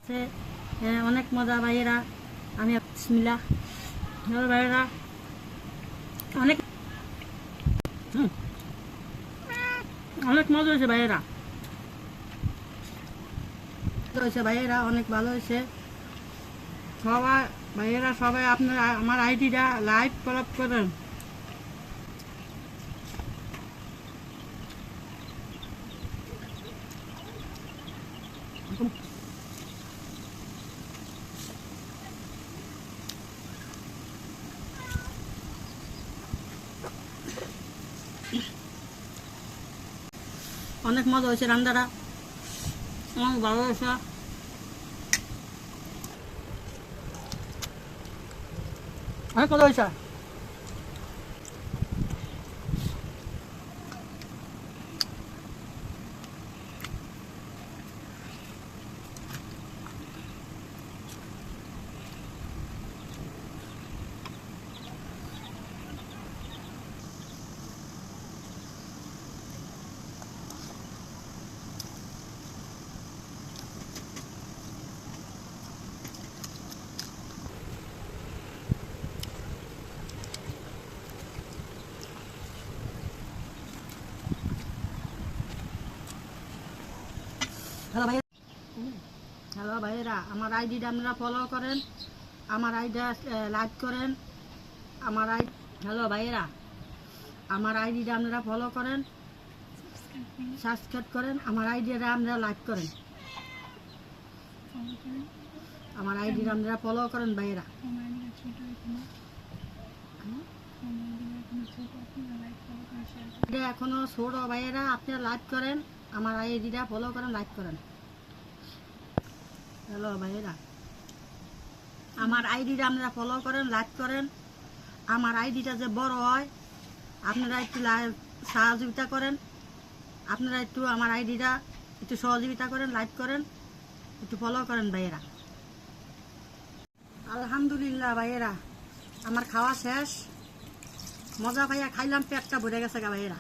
অনেক মজা ভাইয়েরা। আমি বিসমিল্লাহ। হ্যালো ভাইয়েরা, অনেক অনেক মজা হয়েছে ভাইয়েরা, ভাইয়েরা অনেক ভালো হয়েছে। সবাই ভাইয়েরা সবাই আপনারা আমার আইডিটা লাইক ফলো করেন। অনেক মজা হয়েছে, রান্নাটা অনেক ভালো হয়েছে। অনেক মজা হয়েছে। হ্যালো ভাই, হ্যালো ভাইয়েরা, আমার আইডিটা আপনারা ফলো করেন, আমার আইডিটা লাইক করেন। হ্যালো ভাইয়েরা, আমার আইডিটা আপনারা ফলো করেন, সাবস্ক্রাইব করেন, আমার আইডিটা আপনারা লাইক করেন, আমার আইডিটা আপনারা ফলো করেন ভাইয়েরা। এখনো ছোট ভাইয়েরা, আপনারা লাইক করেন, আমার আইডিটা ফলো করেন, লাইক করেন। হ্যালো ভাইয়েরা, আমার আইডিটা আপনারা ফলো করেন, লাইক করেন। আমার আইডিটা যে বড় হয় আপনারা একটু সহযোগিতা করেন, আপনারা একটু আমার আইডিটা একটু সহযোগিতা করেন, লাইক করেন, একটু ফলো করেন ভাইয়েরা। আলহামদুলিল্লাহ ভাইয়েরা, আমার খাওয়া শেষ, মজা ভাইয়া খাইলাম, পেটটা ভরে গেছে গা ভাইয়েরা।